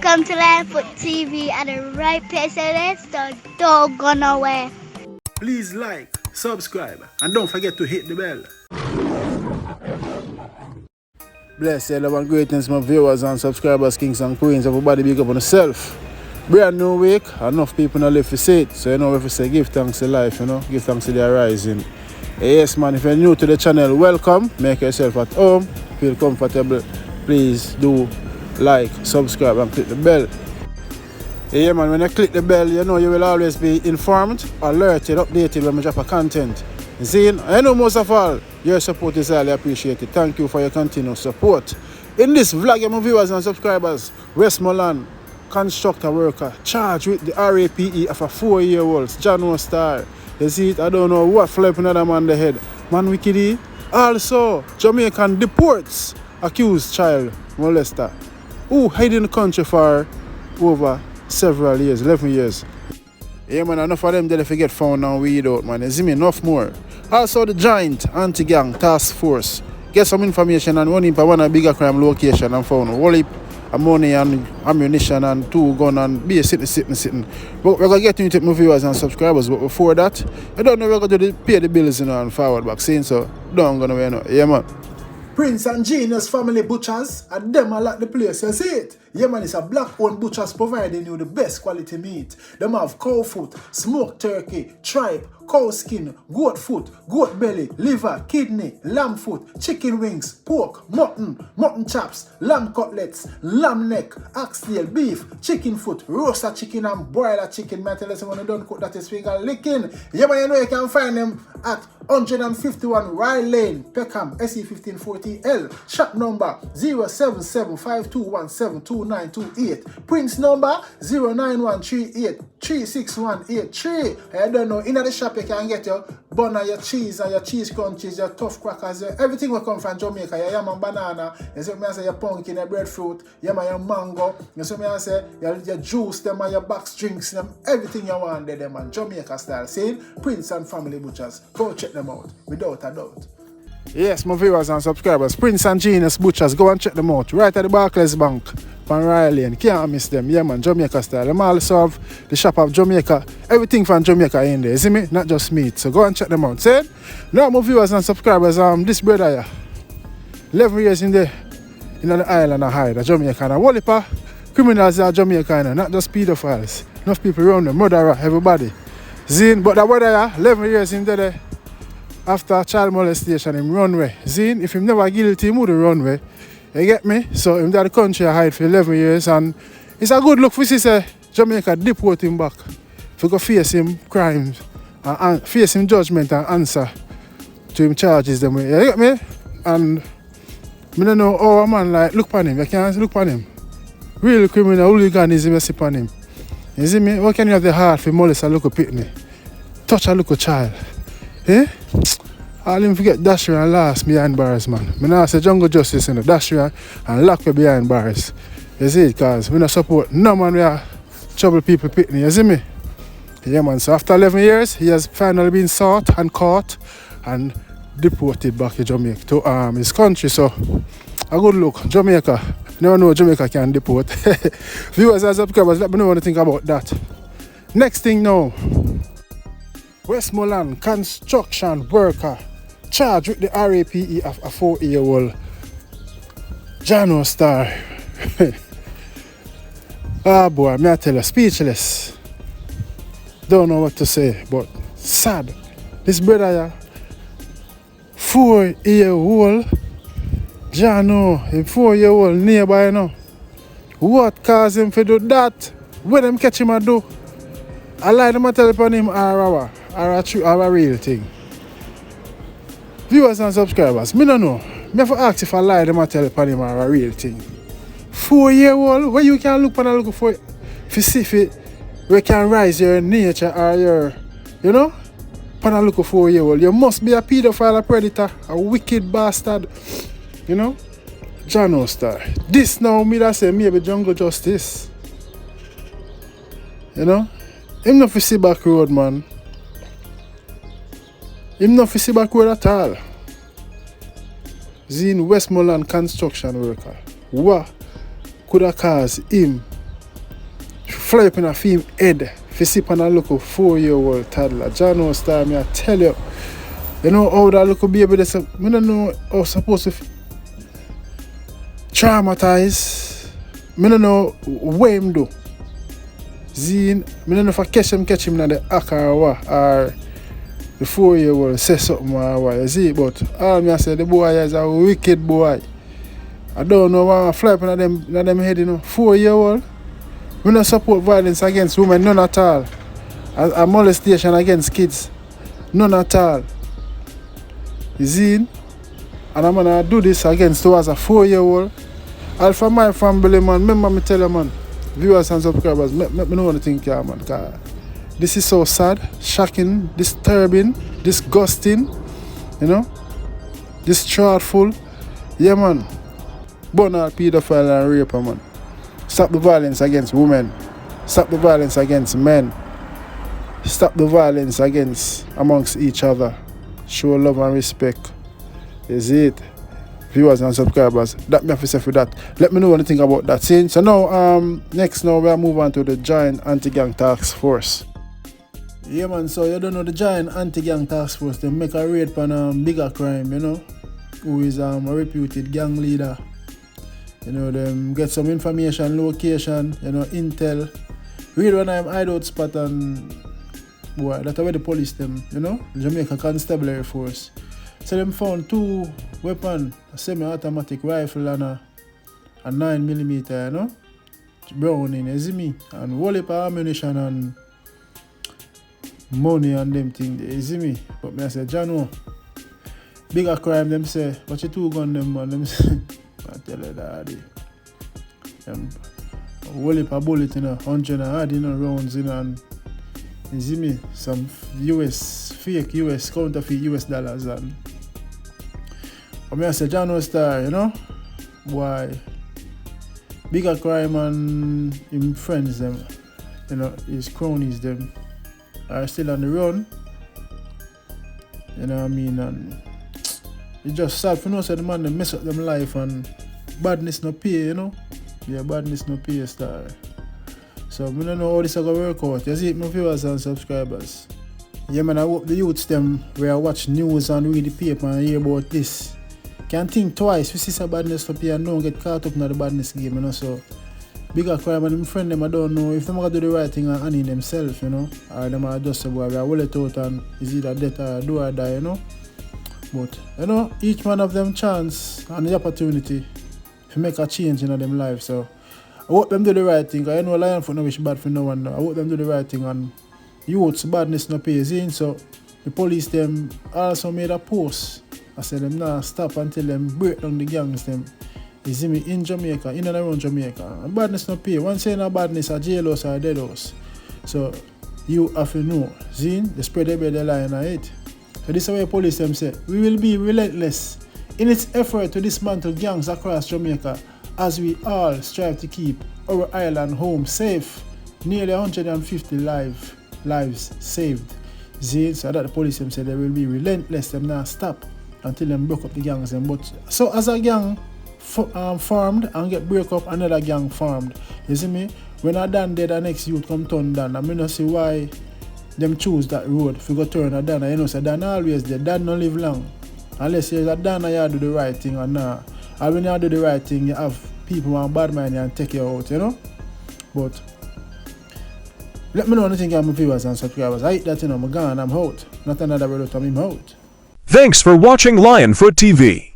Welcome to Linefoot TV at the right place, so don't go nowhere. Please like, subscribe, and don't forget to hit the bell. Bless you, love and greatness, my viewers and subscribers, kings and queens. Everybody big up on yourself. Brand new week, enough people not live to see it. So you know if you say give thanks to life, give thanks to the arising. Yes man, if you're new to the channel, welcome. Make yourself at home, feel comfortable. Please do like, subscribe and click the bell. Yeah man, when you click the bell, you know you will always be informed, alerted, updated when we drop a content. See, I know most of all, your support is highly appreciated. Thank you for your continued support. In this vlog, my viewers and subscribers, Westmoreland constructor worker charged with the RAPE of a 4-year-old Jano Star. You see it, I don't know what flipping another man the head. Man wickedy. Also, Jamaican Deports accused child molester who hid in the country for over several years, 11 years. Yeah man, enough of them they get found and weed out, man. You see me, enough more. Also the Giant Anti-Gang Task Force get some information and one for one a bigger crime location and found whole heap of money and ammunition and 2 guns and be sitting. But we're gonna get into it, my viewers and subscribers, but before that, I don't know we're gonna pay the bills and forward back saying so don't go nowhere. Yeah man. Prince and Genius Family Butchers, and them are like the place, you see it? Yeah man, it's a black-owned butchers providing you the best quality meat. Them have cow foot, smoked turkey, tripe, cow skin, goat foot, goat belly, liver, kidney, lamb foot, chicken wings, pork, mutton chops, lamb cutlets, lamb neck, oxtail, beef, chicken foot, roasted chicken and broiler chicken. Man, tell us when you don't cook that is finger licking. Yeah man, you know you can find them at 151 Rye Lane, Peckham, SE1540L, shop number 07752172928, Prince number 09138361883. I don't know, in the shop you can get your bun and your cheese and your cheese crunchies, your tough crackers, everything will come from Jamaica. Your yam and banana, you see me I say your pumpkin, your breadfruit, your mango, you see me I say your juice, them and your box drinks, them, everything you want there, them and Jamaica style. See, Prince and Family Butchers, go check them out, without a doubt. Yes, my viewers and subscribers, Prince and Genius Butchers, go and check them out. Right at the Barclays Bank, on Riley, and can't miss them. Yeah man, Jamaica style. Them also have the shop of Jamaica, everything from Jamaica in there, see me? Not just meat. So go and check them out. See? Now my viewers and subscribers, this brother here, 11 years in the island of Hyde, Jamaica. And all the criminals are Jamaica, not just pedophiles. Enough people around them, murderer, everybody. Zine, but that brother here, 11 years in there, after child molestation, him run away. Zine, if him never guilty, he would run away. You get me? So him that the country hide for 11 years and it's a good look for say Jamaica deport him back. If we go face him crimes and face him judgment and answer to him charges them. You get me? And I don't know how a man like look on him. You can't look on him. Real criminal hooliganism you see on him. You see me? How can you have the heart for molest a little pitney? Touch a little child? Eh? All him forget Dasher and last behind bars, man. I now say jungle justice, Dasher and lock me behind bars. You see it, cause we not support no man we are trouble people pitney, you see me? Yeah man, so after 11 years, he has finally been sought and caught and deported back to Jamaica, to his country. So a good look, Jamaica. Never know Jamaica can deport. Viewers and subscribers, let me know what you think about that. Next thing now, Westmoreland construction worker charged with the RAPE of a 4-year-old Jano Star. Ah boy, may I tell you, speechless. Don't know what to say, but sad. This brother here, 4-year-old Jano, a 4-year-old nearby now. What caused him to do that? When them catch him a do? I lie them a tell upon him or a real thing. Viewers and subscribers, me don't know. Me have to ask if I lie them a tell upon him or a real thing. 4-year-old, where you can look for look for see if it we can rise your nature or your, you know, pan a look for 4-year-old. You must be a pedophile, a predator, a wicked bastard. You know? Jano Star. This now me that say maybe jungle justice. You know? Him not for see back road, man. Him not for see back road at all. He's in Westmoreland construction worker. What could have caused him fly up in a film head. If you sip on a little 4-year-old toddler. John knows time, I tell you. You know how that little baby, I don't know how supposed to traumatize. I don't know what him do. Zine, I don't know if I catch him in the act or what, or the 4-year-old say something or what, you see, but all I say, the boy is a wicked boy. I don't know why I fly up in them head, you know, 4-year-old. We don't support violence against women, none at all. A molestation against kids, none at all. You see? And I'm gonna do this against towards a 4-year-old. All for my family, man. Remember me tell you, man. Viewers and subscribers, me know what to think, yeah, man. Cause this is so sad, shocking, disturbing, disgusting, you know, distraughful. Yeah, man. Burn out pedophile and raper, man. Stop the violence against women. Stop the violence against men. Stop the violence against amongst each other. Show love and respect. Is it? Viewers and subscribers. That me have to say for that. Let me know what you think about that scene. So now next now we'll move on to the Giant Anti-Gang Task Force. Yeah, man, so you don't know the Giant Anti-Gang Task Force, they make a raid on Bigga crime, you know, who is a reputed gang leader. You know, them get some information, location, you know, intel. Read when I'm hideout spot and boy, that's where the police them, you know, Jamaica Constabulary Force. So them found 2 weapons, a semi-automatic rifle and a 9mm, you know, Browning, you see me, and whole heap of ammunition and money and them things, you see me. But me I say, Jano, Bigga crime, them say, but you 2 gun them, man, them say, I tell you that, whole heap of bullet, you know, 100 and add, you know, rounds, you know, and you see me, some fake US, counterfeit US dollars, and but me I say, John Star, you know, why Bigga crime and his friends them, you know, his cronies them are still on the run. You know what I mean? And it's just sad for no say the man they mess up them life and badness no pay, you know? Yeah, badness no pay, Star. So I don't know how this is gonna work out. You see it, my viewers and subscribers. Yeah, man, I hope the youths them where I watch news and read the paper and hear about this can think twice. We see some badness up here and don't get caught up in the badness game, you know. So Bigga crime and them friend them I don't know if them gonna do the right thing and honey themselves, you know. Or them are just a boy, we are well it out and is either death or do or die, you know. But you know, each man have them chance and the opportunity to make a change in them life. So I hope them do the right thing. I know lion for no wish bad for no one. I hope them do the right thing and youths badness no pays in. So the police them also made a post. I said them now stop until them break down the gangs them. You see me in Jamaica, in and around Jamaica. And badness no pay. Once you know badness a jailhouse or a dead house. So you have to know. Zine, they spread the line on it. So this is why police them say we will be relentless in its effort to dismantle gangs across Jamaica as we all strive to keep our island home safe. Nearly 150 lives saved. Zine, so that the police them say they will be relentless, them not stop until them broke up the gangs them. But so as a gang formed and get break up, another gang formed. You see me? When I done dead, the next youth come turn down. I mean, I see why them choose that road if you go turn a down. You know, so Dan always there. Dan don't live long. Unless you're a Dan, you do the right thing or not. And when you do the right thing, you have people who are bad mind and take you out, you know? But let me know what you think of my viewers and subscribers. I hate that, you know, I'm gone, I'm out. Not another road, I'm out. Thanks for watching Lionfoot TV.